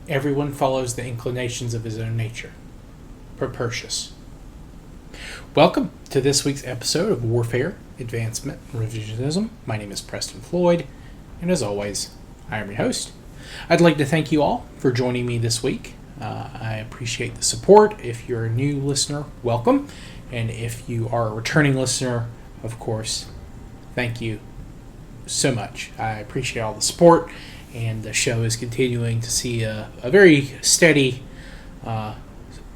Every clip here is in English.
Everyone follows the inclinations of his own nature. Propertius. Welcome to this week's episode of Warfare, Advancement, and Revisionism. My name is Preston Floyd, and as always, I am your host. I'd like to thank you all for joining me this week. I appreciate the support. If you're a new listener, welcome. And if you are a returning listener, of course, thank you so much. I appreciate all the support, and the show is continuing to see a very steady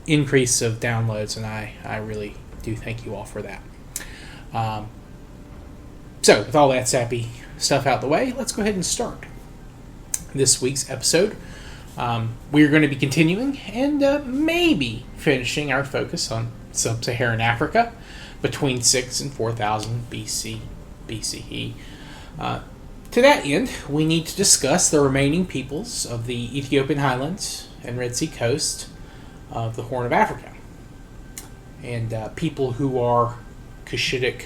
increase of downloads, and I really do thank you all for that. So, with all that sappy stuff out the way, let's go ahead and start this week's episode. We're going to be continuing and maybe finishing our focus on sub-Saharan Africa between 6 and 4000 BCE. To that end, we need to discuss the remaining peoples of the Ethiopian Highlands and Red Sea coast of the Horn of Africa, and people who are Cushitic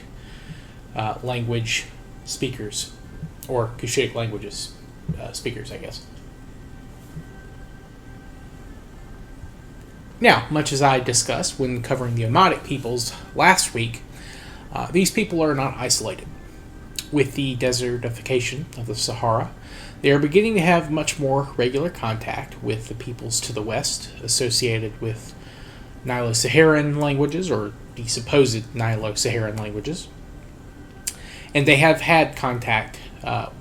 language speakers, or Cushitic languages speakers, I guess. Now, much as I discussed when covering the Omotic peoples last week, these people are not isolated. With the desertification of the Sahara, they are beginning to have much more regular contact with the peoples to the west, associated with Nilo-Saharan languages, or the supposed Nilo-Saharan languages. And they have had contact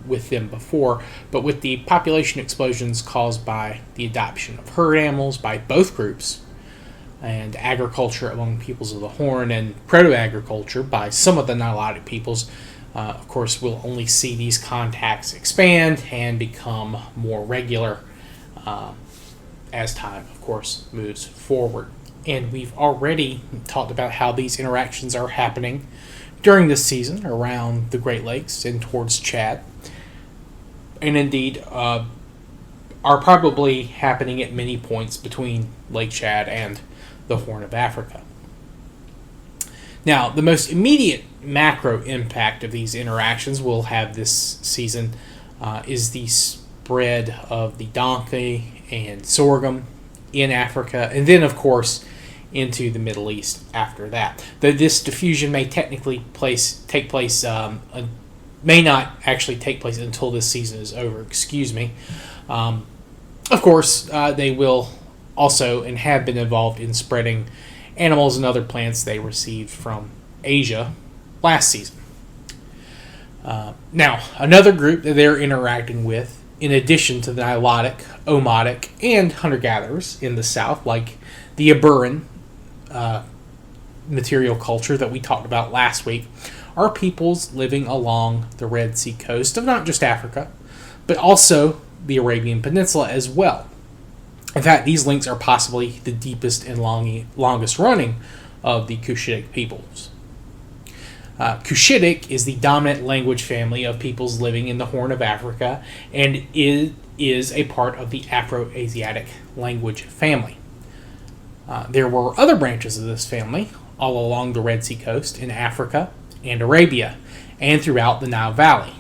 with them before, but with the population explosions caused by the adoption of herd animals by both groups, and agriculture among peoples of the Horn, and proto-agriculture by some of the Nilotic peoples, of course, we'll only see these contacts expand and become more regular as time, of course, moves forward. And we've already talked about how these interactions are happening during this season around the Great Lakes and towards Chad, and indeed are probably happening at many points between Lake Chad and the Horn of Africa. Now, the most immediate macro impact of these interactions we'll have this season is the spread of the donkey and sorghum in Africa, and then, of course, into the Middle East after that. Though this diffusion may technically take place, may not actually take place until this season is over, Of course, they will also and have been involved in spreading animals and other plants they received from Asia last season. Now, another group that they're interacting with, in addition to the Nilotic, Omotic, and hunter-gatherers in the south, like the Aburan material culture that we talked about last week, are peoples living along the Red Sea coast of not just Africa, but also the Arabian Peninsula as well. In fact, these links are possibly the deepest and longest running of the Cushitic peoples. Cushitic is the dominant language family of peoples living in the Horn of Africa, and it is a part of the Afroasiatic language family. There were other branches of this family all along the Red Sea coast in Africa and Arabia, and throughout the Nile Valley.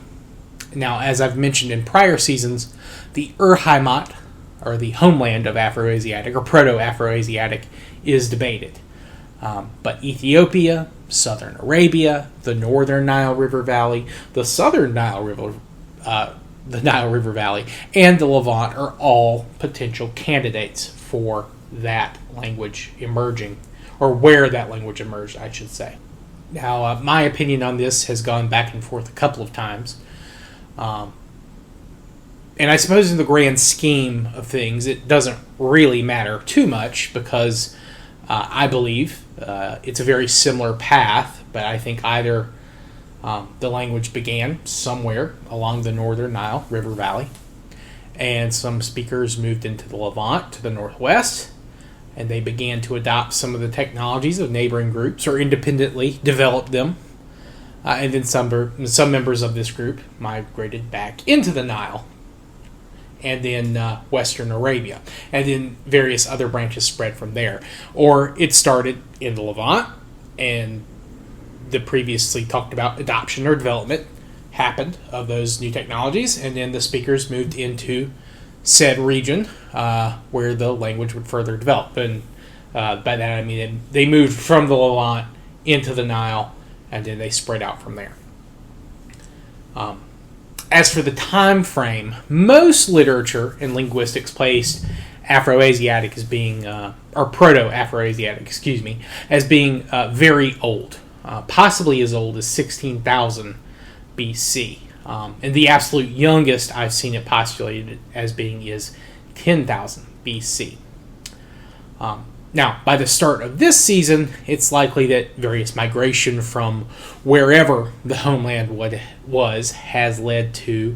Now, as I've mentioned in prior seasons, the Heimat, or the homeland of Afroasiatic, or proto-Afroasiatic, is debated. But Ethiopia, southern Arabia, the northern Nile River Valley, the southern Nile River Valley, and the Levant are all potential candidates for that language emerging, or where that language emerged, I should say. Now, my opinion on this has gone back and forth a couple of times. And I suppose in the grand scheme of things, it doesn't really matter too much, because I believe it's a very similar path, but I think either the language began somewhere along the northern Nile River Valley, and some speakers moved into the Levant to the northwest, and they began to adopt some of the technologies of neighboring groups or independently develop them. And then some members of this group migrated back into the Nile, and then Western Arabia, and then various other branches spread from there. Or it started in the Levant, and the previously talked about adoption or development happened of those new technologies, and then the speakers moved into said region where the language would further develop. And by that I mean they moved from the Levant into the Nile, and then they spread out from there. As for the time frame, most literature and linguistics placed Afroasiatic as being, or Proto-Afroasiatic, as being very old, possibly as old as 16,000 BC. And the absolute youngest I've seen it postulated as being is 10,000 BC. Now, by the start of this season, it's likely that various migration from wherever the homeland was has led to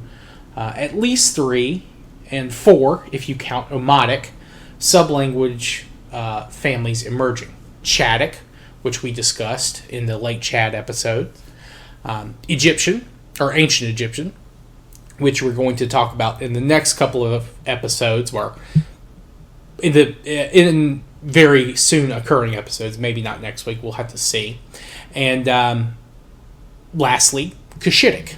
at least 3 and 4, if you count Omotic, sublanguage families emerging. Chattic, which we discussed in the Lake Chad episode. Egyptian, or Ancient Egyptian, which we're going to talk about in the next couple of episodes, where in very soon occurring episodes, maybe not next week, we'll have to see. And lastly, Cushitic,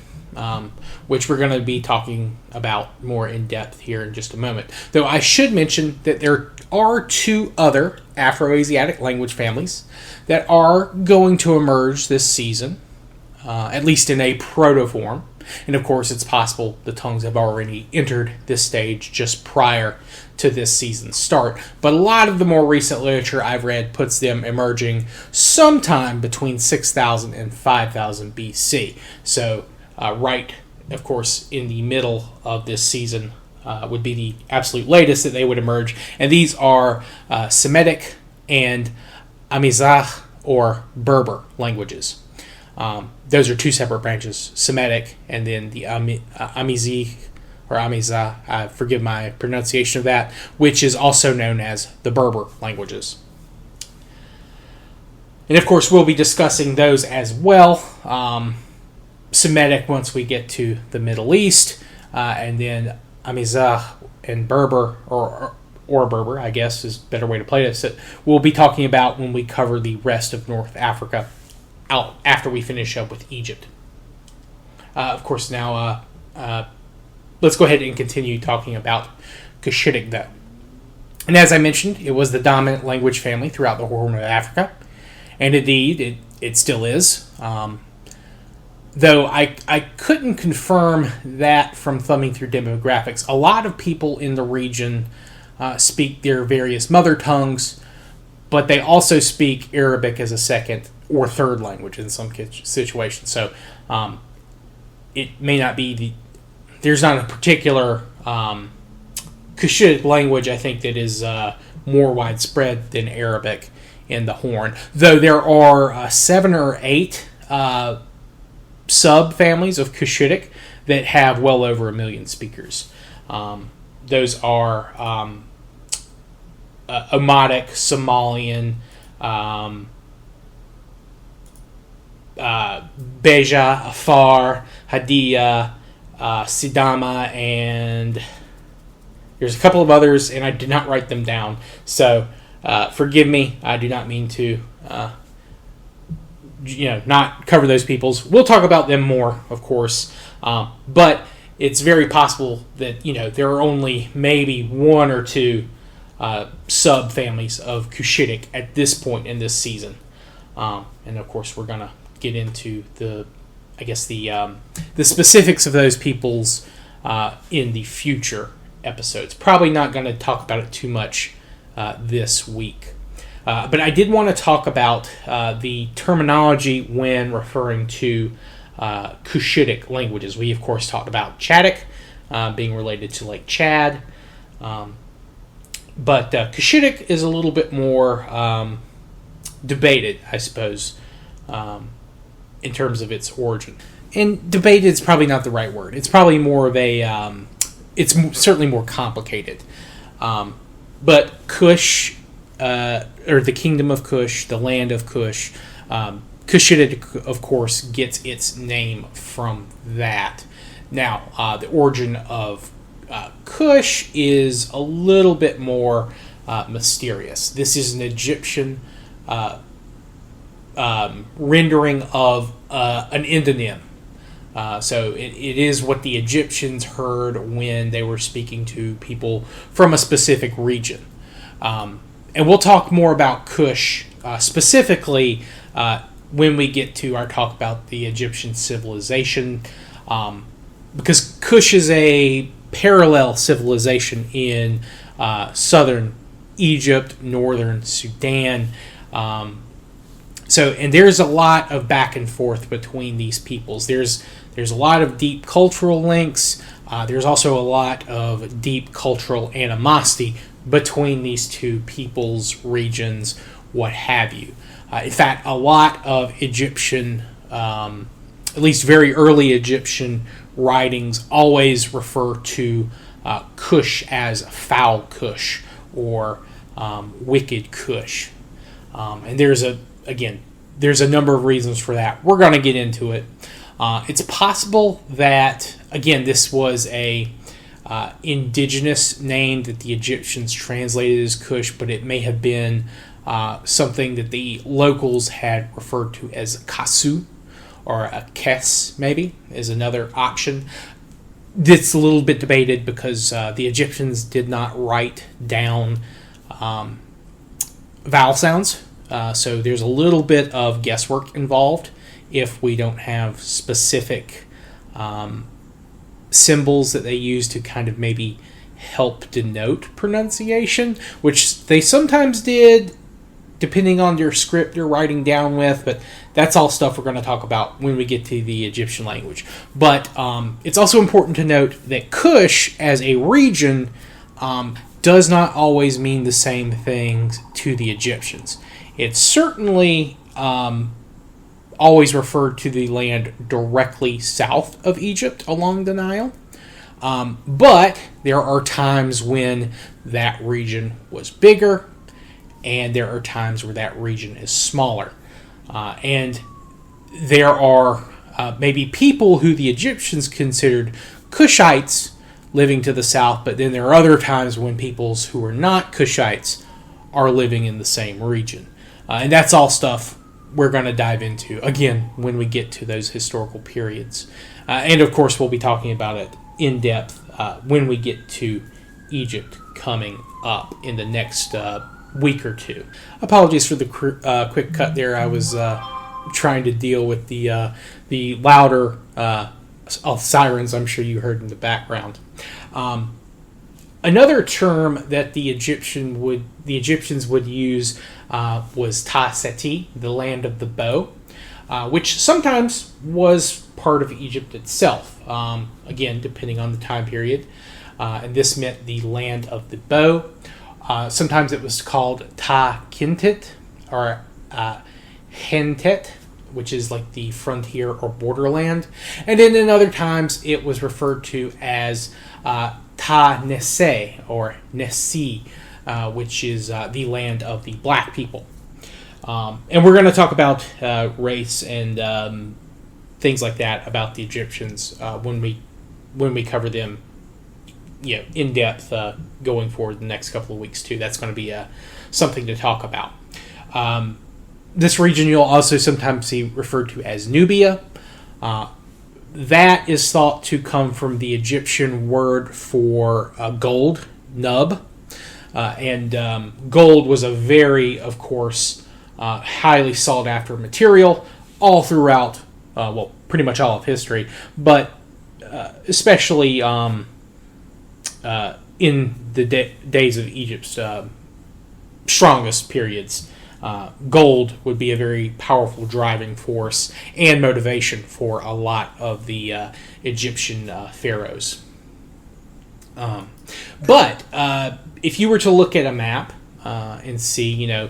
which we're going to be talking about more in depth here in just a moment. Though I should mention that there are 2 other Afroasiatic language families that are going to emerge this season, at least in a proto form. And of course, it's possible the tongues have already entered this stage just prior to this season's start. But a lot of the more recent literature I've read puts them emerging sometime between 6,000 and 5,000 BC. So right, of course, in the middle of this season would be the absolute latest that they would emerge. And these are Semitic and Amizigh or Berber languages. Those are 2 separate branches, Semitic and then the Amizigh or Amizigh, forgive my pronunciation of that, which is also known as the Berber languages. And of course, we'll be discussing those as well. Semitic once we get to the Middle East, and then Amizigh and Berber, or Berber, I guess is a better way to play this, that we'll be talking about when we cover the rest of North Africa out after we finish up with Egypt. Of course, now let's go ahead and continue talking about Cushitic, though. And as I mentioned, it was the dominant language family throughout the Horn of Africa, and indeed, it still is. Though I couldn't confirm that from thumbing through demographics. A lot of people in the region speak their various mother tongues, but they also speak Arabic as a second or third language in some situations. So it may not be there's not a particular Cushitic language, I think, that is more widespread than Arabic in the Horn. Though there are 7 or 8 sub-families of Cushitic that have well over 1 million speakers. Those are Omotic, Somalian, Beja, Afar, Hadiya, Sidama, and there's a couple of others, and I did not write them down. So forgive me. I do not mean to not cover those peoples. We'll talk about them more, of course. But it's very possible that there are only maybe 1 or 2 sub-families of Cushitic at this point in this season. And of course, we're going to get into the specifics of those peoples in the future episodes. Probably not going to talk about it too much this week. But I did want to talk about the terminology when referring to Cushitic languages. We, of course, talked about Chattic being related to Lake Chad. But Cushitic is a little bit more debated, I suppose, in terms of its origin. And debated is probably not the right word. It's probably more of a... it's certainly more complicated. But Kush, or the Kingdom of Kush, the land of Kush, Cushitic, of course, gets its name from that. Now, the origin of Kush is a little bit more mysterious. This is an Egyptian rendering of an endonym. So it is what the Egyptians heard when they were speaking to people from a specific region. And we'll talk more about Cush specifically when we get to our talk about the Egyptian civilization, because Cush is a parallel civilization in southern Egypt, northern Sudan. And there's a lot of back and forth between these peoples. There's a lot of deep cultural links. There's also a lot of deep cultural animosity between these two peoples, regions, what have you. In fact, a lot of Egyptian, at least very early Egyptian writings, always refer to Cush as foul Cush or wicked Cush. And there's a number of reasons for that. We're going to get into it. It's possible that, again, this was a indigenous name that the Egyptians translated as Cush, but it may have been something that the locals had referred to as Kasu, or a Kes, maybe, is another option. It's a little bit debated because the Egyptians did not write down vowel sounds. So there's a little bit of guesswork involved if we don't have specific symbols that they use to kind of maybe help denote pronunciation, which they sometimes did depending on your script you're writing down with, but that's all stuff we're going to talk about when we get to the Egyptian language. But it's also important to note that Cush as a region does not always mean the same thing to the Egyptians. It's certainly always referred to the land directly south of Egypt along the Nile. But there are times when that region was bigger, and there are times where that region is smaller. And there are maybe people who the Egyptians considered Cushites living to the south, but then there are other times when peoples who are not Cushites are living in the same region. And that's all stuff we're going to dive into, again, when we get to those historical periods. And, of course, we'll be talking about it in depth when we get to Egypt coming up in the next week or two. Apologies for the quick cut there. I was trying to deal with the louder sirens I'm sure you heard in the background. Another term that the Egyptians would use was Ta Seti, the land of the bow, which sometimes was part of Egypt itself, again, depending on the time period. And this meant the land of the bow. Sometimes it was called Ta Kintit, or Hentet, which is like the frontier or borderland. And then in other times it was referred to as Ta Nese, or Nesi, which is the land of the black people. And we're going to talk about race and things like that about the Egyptians when we cover them, in depth going forward the next couple of weeks too. That's going to be something to talk about. This region you'll also sometimes see referred to as Nubia. That is thought to come from the Egyptian word for gold, nub. And gold was a very, of course, highly sought after material all throughout, pretty much all of history, but especially in the days of Egypt's strongest periods. Gold would be a very powerful driving force and motivation for a lot of the Egyptian pharaohs. But if you were to look at a map and see,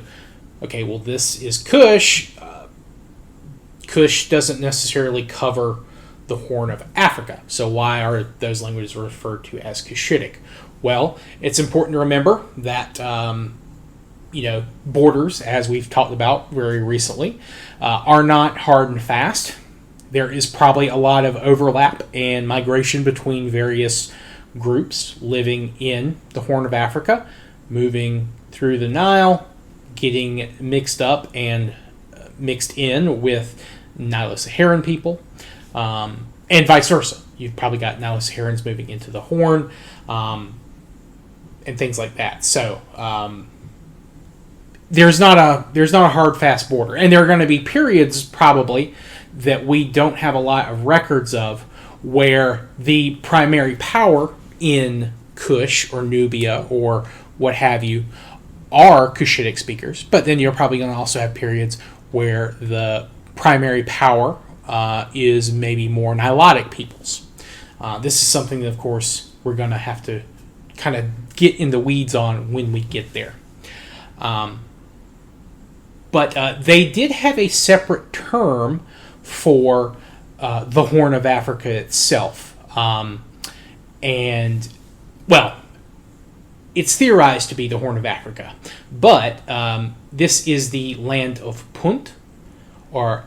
okay, well, this is Cush. Cush doesn't necessarily cover the Horn of Africa. So why are those languages referred to as Cushitic? Well, it's important to remember that borders, as we've talked about very recently, are not hard and fast. There is probably a lot of overlap and migration between various groups living in the Horn of Africa, moving through the Nile, getting mixed up and mixed in with Nilo-Saharan people, and vice versa. You've probably got now Saharans moving into the Horn, and things like that. So there's not a hard fast border, and there are going to be periods probably that we don't have a lot of records of where the primary power in Kush or Nubia or what have you are Cushitic speakers, but then you're probably going to also have periods where the primary power is maybe more Nilotic peoples. This is something that, of course, we're going to have to kind of get in the weeds on when we get there. But they did have a separate term for the Horn of Africa itself. And, well, it's theorized to be the Horn of Africa. But this is the land of Punt, or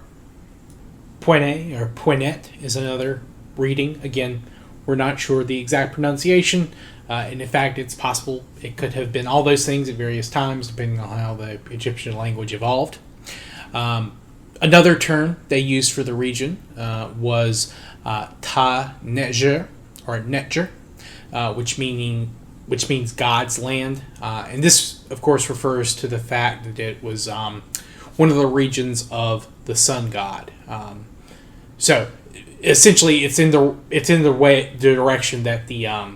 Puene, or Puenet is another reading. Again, we're not sure the exact pronunciation. And in fact, it's possible it could have been all those things at various times, depending on how the Egyptian language evolved. Another term they used for the region was Ta Netjer, or Netjer, which means God's land. And this, of course, refers to the fact that it was one of the regions of the sun god. So essentially, it's in the direction that the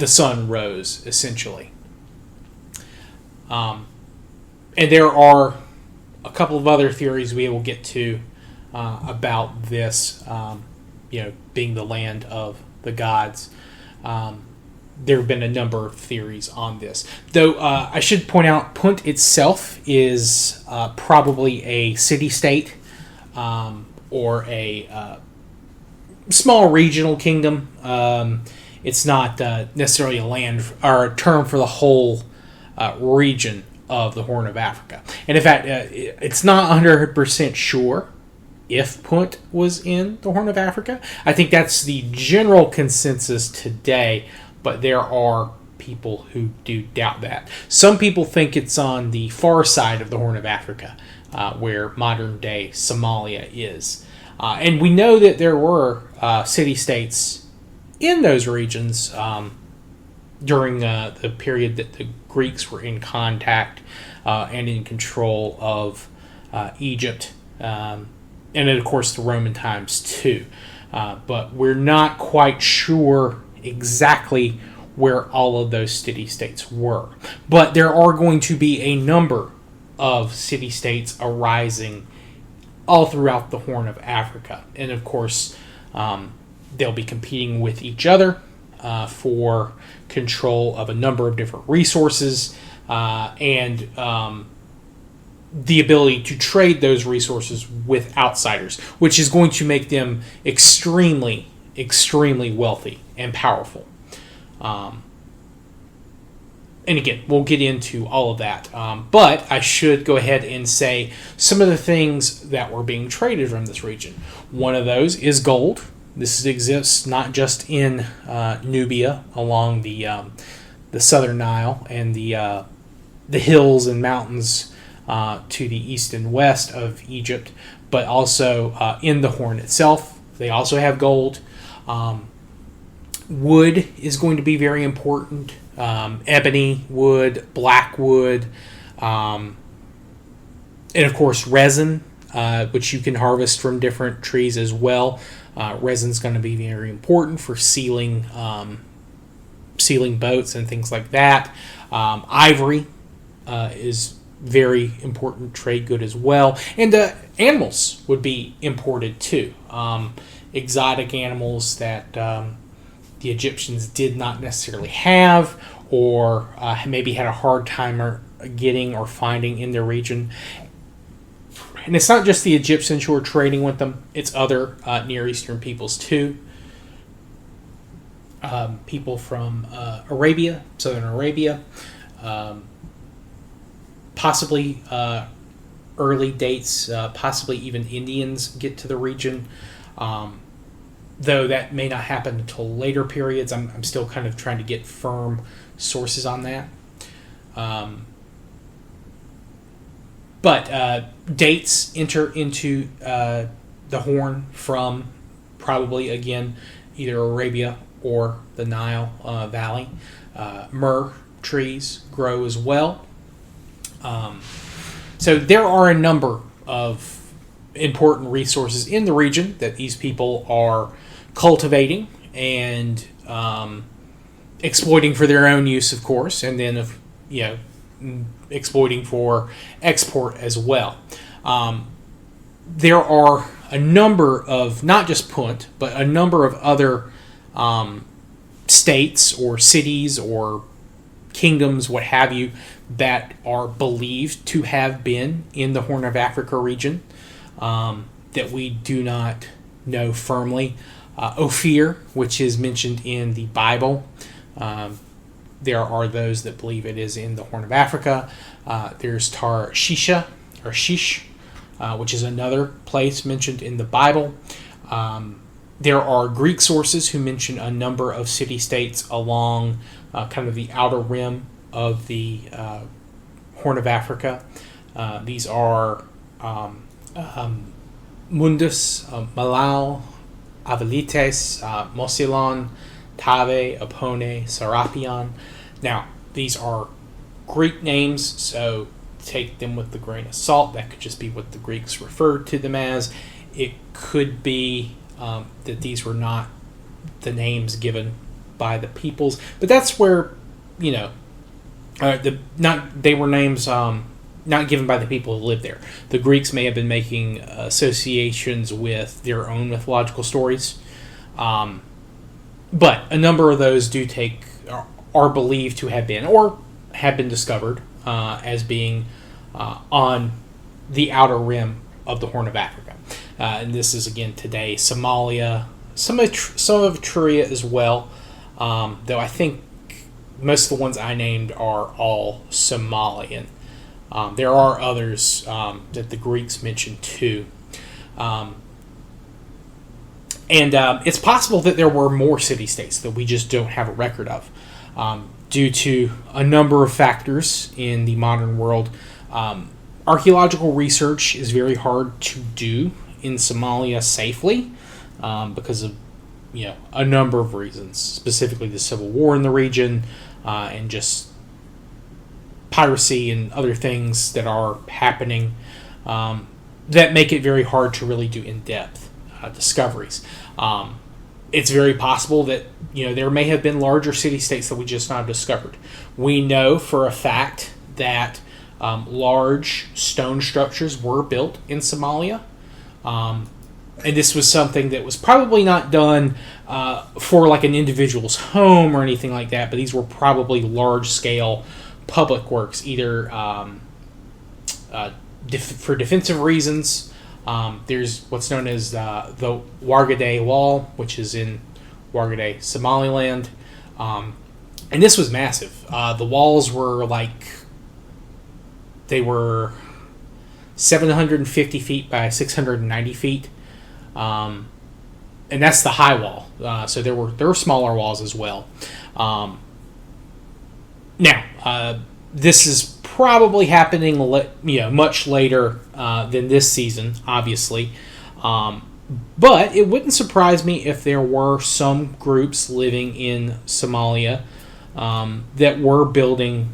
sun rose, essentially. And there are a couple of other theories we will get to about this, being the land of the gods. There have been a number of theories on this. Though I should point out, Punt itself is probably a city-state or a small regional kingdom. It's not necessarily a land or a term for the whole region of the Horn of Africa. And in fact, it's not 100% sure if Punt was in the Horn of Africa. I think that's the general consensus today, but there are people who do doubt that. Some people think it's on the far side of the Horn of Africa, where modern-day Somalia is. And we know that there were city-states in those regions during the period that the Greeks were in contact and in control of Egypt, and then, of course, the Roman times too. But we're not quite sure exactly where all of those city-states were. But there are going to be a number of city-states arising all throughout the Horn of Africa. And, of course, they'll be competing with each other for control of a number of different resources and the ability to trade those resources with outsiders, which is going to make them extremely, extremely wealthy and powerful. And again, we'll get into all of that. But I should go ahead and say some of the things that were being traded from this region. One of those is gold. This exists not just in Nubia along the southern Nile and the hills and mountains to the east and west of Egypt, but also in the Horn itself. They also have gold. Wood is going to be very important. Ebony wood, black wood, and of course resin, which you can harvest from different trees as well. Resin is going to be very important for sealing boats and things like that. Ivory is very important trade good as well, and animals would be imported too. Exotic animals that the Egyptians did not necessarily have, or maybe had a hard time getting or finding in their region. And it's not just the Egyptians who are trading with them, it's other Near Eastern peoples too. People from Arabia, southern Arabia, possibly early dates, possibly even Indians get to the region. Though that may not happen until later periods. I'm still kind of trying to get firm sources on that. But dates enter into the Horn from probably, again, either Arabia or the Nile Valley. Myrrh trees grow as well. So there are a number of important resources in the region that these people are cultivating and exploiting for their own use, of course, and then exploiting for export as well. There are a number of, not just Punt, but a number of other states or cities or kingdoms, what have you, that are believed to have been in the Horn of Africa region that we do not know firmly. Ophir, which is mentioned in the Bible, there are those that believe it is in the Horn of Africa. There's Tarshish, or Shish, which is another place mentioned in the Bible. There are Greek sources who mention a number of city-states along kind of the outer rim of the Horn of Africa. These are Mundus, Malao, Avelites, Mosilon, Tave, Apone, Serapion. Now, these are Greek names, so take them with a grain of salt. That could just be what the Greeks referred to them as. It could be that these were not the names given by the peoples, but that's where, they were names not given by the people who lived there. The Greeks may have been making associations with their own mythological stories, but a number of those are believed to have been, or have been discovered as being on the outer rim of the Horn of Africa. And this is, again, today, Somalia, some of Etruria as well, though I think most of the ones I named are all Somalian. There are others that the Greeks mentioned too. And it's possible that there were more city-states that we just don't have a record of, due to a number of factors in the modern world. Archaeological research is very hard to do in Somalia safely because of a number of reasons, specifically the civil war in the region and just piracy and other things that are happening that make it very hard to really do in-depth discoveries. It's very possible that there may have been larger city-states that we just not discovered. We know for a fact that large stone structures were built in Somalia. And this was something that was probably not done for like an individual's home or anything like that, but these were probably large-scale public works, either for defensive reasons. There's what's known as the Wargadeh Wall, which is in Wargadeh, Somaliland. And this was massive. The walls were they were 750 feet by 690 feet. And that's the high wall. So there were smaller walls as well. Now, this is probably happening much later than this season, obviously. But it wouldn't surprise me if there were some groups living in Somalia that were building,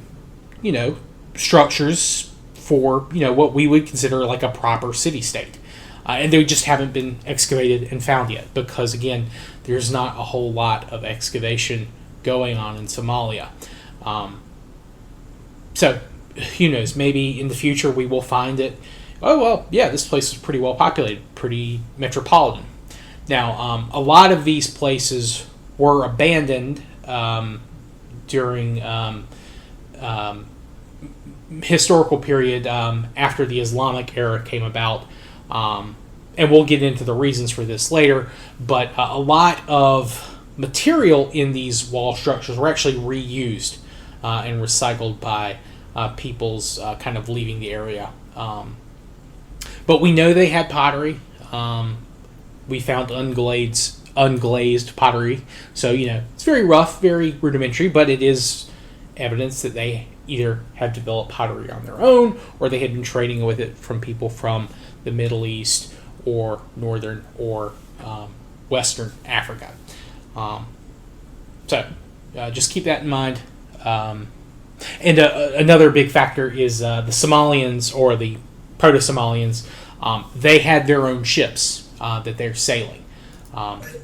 structures for, what we would consider like a proper city-state. And they just haven't been excavated and found yet because, again, there's not a whole lot of excavation going on in Somalia. So, who knows, maybe in the future we will find it. Oh, well, yeah, this place is pretty well populated, pretty metropolitan. Now, a lot of these places were abandoned during historical period after the Islamic era came about. And we'll get into the reasons for this later, but a lot of material in these wall structures were actually reused and recycled by peoples kind of leaving the area. But we know they had pottery. We found unglazed pottery. So, it's very rough, very rudimentary, but it is evidence that they either had developed pottery on their own or they had been trading with it from people from the Middle East or Northern or Western Africa. So just keep that in mind. And another big factor is the Somalians, or the proto-Somalians. They had their own ships that they're sailing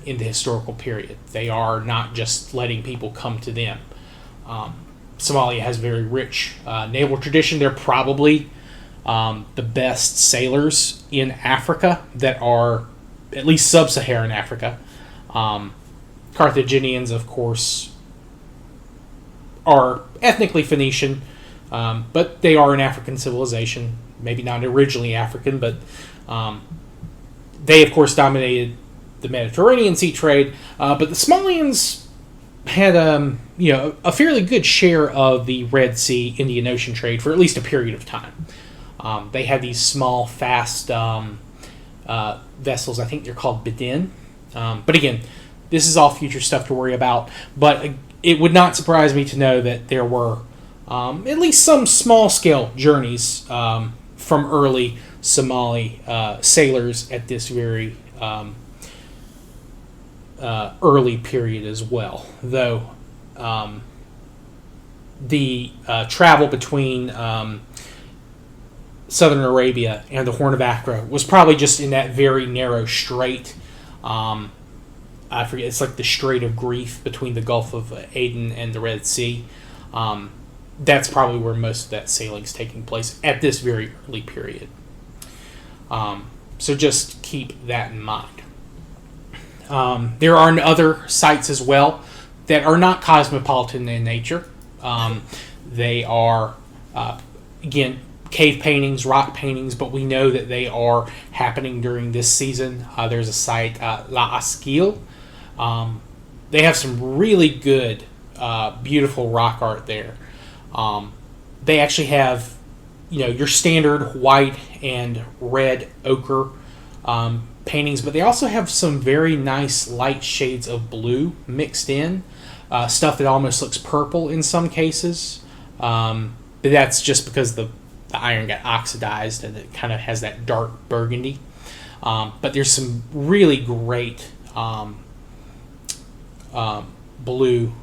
in the historical period. They are not just letting people come to them. Somalia has a very rich naval tradition. They're probably the best sailors in Africa that are, at least sub-Saharan Africa. Carthaginians, of course, are ethnically Phoenician, but they are an African civilization. Maybe not originally African, but they, of course, dominated the Mediterranean sea trade. But the Somalians had a fairly good share of the Red Sea Indian Ocean trade for at least a period of time. They had these small, fast vessels. I think they're called Bedin. But again, this is all future stuff to worry about. But it would not surprise me to know that there were at least some small-scale journeys from early Somali sailors at this very early period as well. Though the travel between southern Arabia and the Horn of Africa was probably just in that very narrow strait. I forget, it's like the Strait of Grief between the Gulf of Aden and the Red Sea. That's probably where most of that sailing is taking place at this very early period. So just keep that in mind. There are other sites as well that are not cosmopolitan in nature. They are, again, cave paintings, rock paintings, but we know that they are happening during this season. There's a site, La Asquille. They have some really good, beautiful rock art there. They actually have, your standard white and red ochre paintings, but they also have some very nice light shades of blue mixed in, stuff that almost looks purple in some cases. But that's just because the iron got oxidized and it kind of has that dark burgundy. But there's some really great blue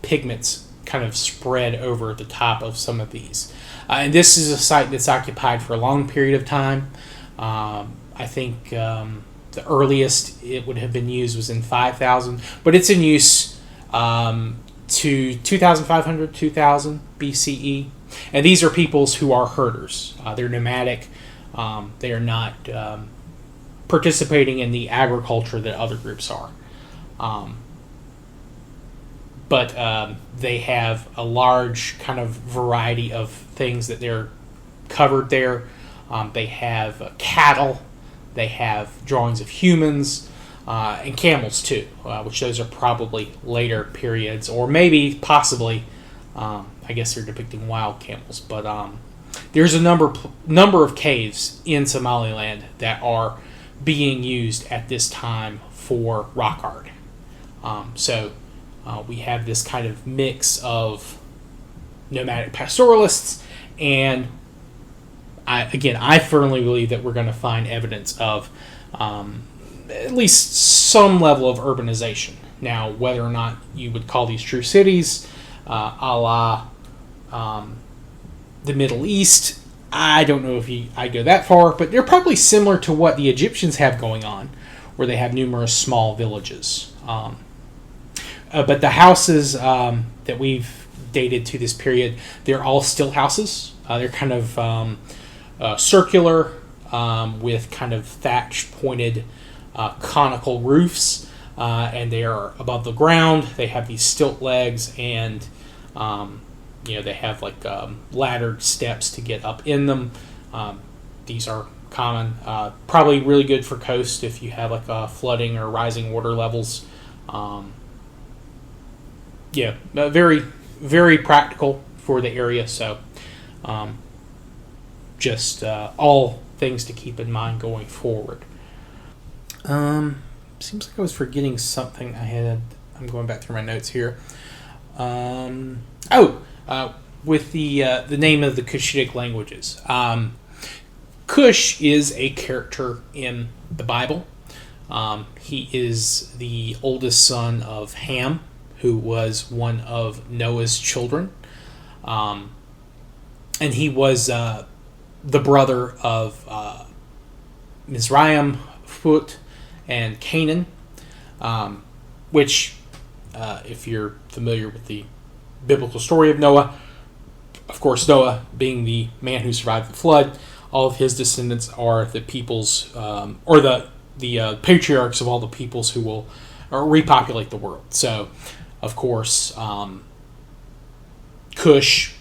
pigments kind of spread over the top of some of these. And this is a site that's occupied for a long period of time. I think the earliest it would have been used was in 5000, but it's in use to 2500, 2000 BCE. And these are peoples who are herders. They're nomadic. They are not participating in the agriculture that other groups are. But they have a large kind of variety of things that they're covered there. They have cattle. They have drawings of humans and camels too, which those are probably later periods, or maybe possibly. I guess they're depicting wild camels, but there's a number of caves in Somaliland that are being used at this time for rock art. So we have this kind of mix of nomadic pastoralists, and I firmly believe that we're going to find evidence of at least some level of urbanization. Now, whether or not you would call these true cities, a la the Middle East, I don't know if I'd go that far, but they're probably similar to what the Egyptians have going on, where they have numerous small villages. But the houses that we've dated to this period, they're all still houses. They're kind of circular with kind of thatched, pointed, conical roofs, and they are above the ground. They have these stilt legs, and they have like laddered steps to get up in them. These are common, probably really good for coast if you have like flooding or rising water levels. Very, very practical for the area. So, just all things to keep in mind going forward. Seems like I was forgetting something. I'm going back through my notes here. With the name of the Cushitic languages. Cush is a character in the Bible. He is the oldest son of Ham, who was one of Noah's children. And he was the brother of Mizraim, Phut, and Canaan, which, if you're familiar with the biblical story of Noah, of course, Noah being the man who survived the flood, all of his descendants are the peoples, or the patriarchs of all the peoples who will repopulate the world. So, of course, Cush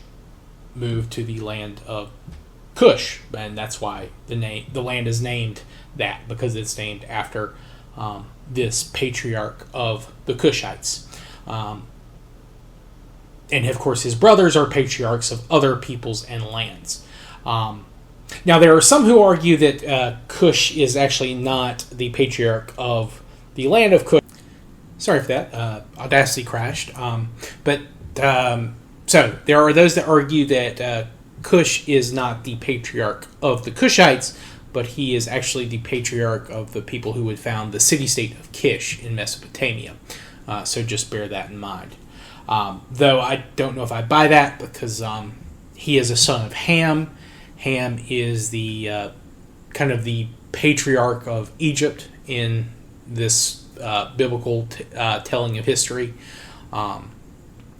moved to the land of Cush, and that's why the land is named that, because it's named after this patriarch of the Cushites. And of course, his brothers are patriarchs of other peoples and lands. Now, there are some who argue that Cush is actually not the patriarch of the land of Cush. Sorry for that. Audacity crashed. So there are those that argue that Cush is not the patriarch of the Cushites, but he is actually the patriarch of the people who would found the city-state of Kish in Mesopotamia. So just bear that in mind. Though I don't know if I buy that, because he is a son of Ham. Ham is the kind of the patriarch of Egypt in this biblical telling of history.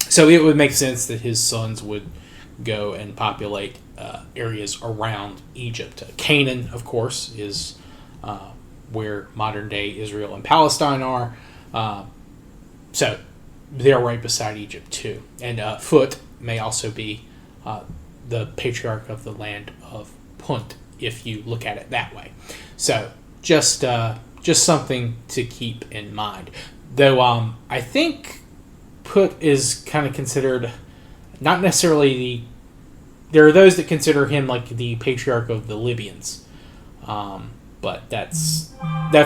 So it would make sense that his sons would go and populate areas around Egypt. Canaan, of course, is where modern-day Israel and Palestine are. So they're right beside Egypt, too. And Phut may also be the patriarch of the land of Punt, if you look at it that way. So just something to keep in mind. Though I think Phut is kind of considered not necessarily there are those that consider him like the patriarch of the Libyans, but that's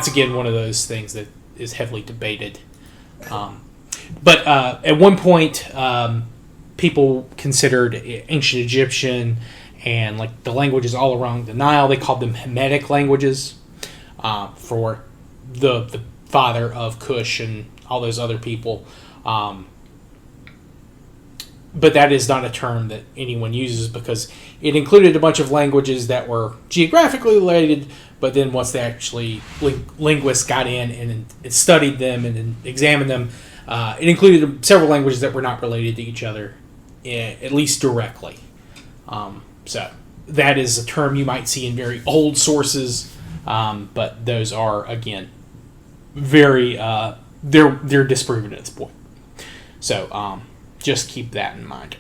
again one of those things that is heavily debated. But at one point, people considered ancient Egyptian and like the languages all around the Nile, they called them Hamitic languages for the father of Cush and all those other people. But that is not a term that anyone uses, because it included a bunch of languages that were geographically related, but then once they actually linguists got in and studied them and examined them, it included several languages that were not related to each other, at least directly. So that is a term you might see in very old sources, but those are, again, very they're disproven at this point. So just keep that in mind.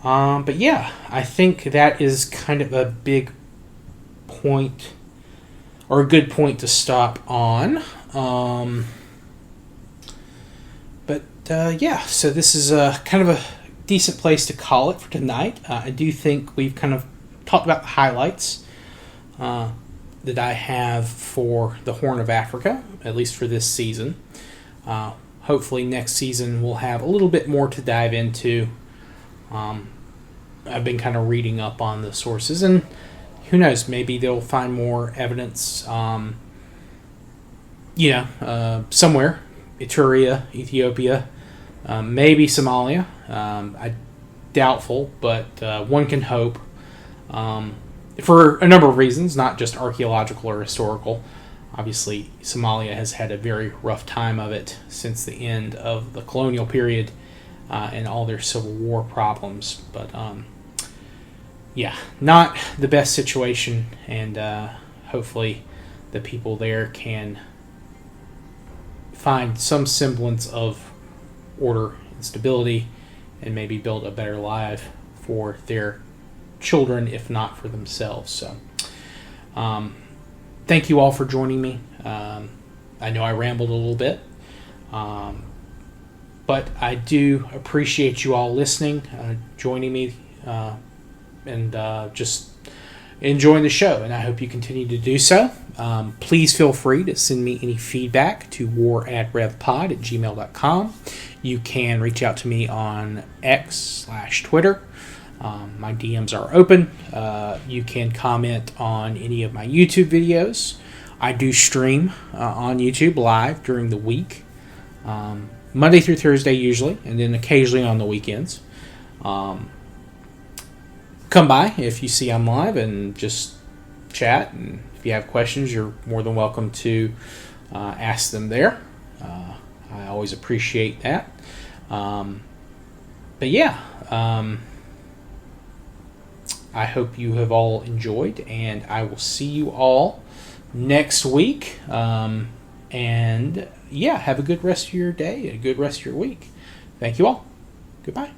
But yeah, I think that is kind of a big point, or a good point to stop on. Yeah, so this is kind of a decent place to call it for tonight. I do think we've kind of talked about the highlights that I have for the Horn of Africa, at least for this season. Hopefully next season we'll have a little bit more to dive into. I've been kind of reading up on the sources, and who knows, maybe they'll find more evidence, somewhere. Etruria, Ethiopia, maybe Somalia. Doubtful, but one can hope. For a number of reasons, not just archaeological or historical. Obviously, Somalia has had a very rough time of it since the end of the colonial period and all their civil war problems. But, not the best situation, and hopefully the people there can find some semblance of order and stability and maybe build a better life for their children, if not for themselves. So, thank you all for joining me. I know I rambled a little bit, but I do appreciate you all listening, joining me, and just enjoying the show, and I hope you continue to do so. Please feel free to send me any feedback to waradrevpod@gmail.com. You can reach out to me on X/Twitter. My DMs are open. You can comment on any of my YouTube videos. I do stream on YouTube live during the week, Monday through Thursday usually, and then occasionally on the weekends. Come by if you see I'm live and just chat, and if you have questions, you're more than welcome to ask them there. I always appreciate that. But yeah, I hope you have all enjoyed, and I will see you all next week. And yeah, have a good rest of your day, a good rest of your week. Thank you all. Goodbye.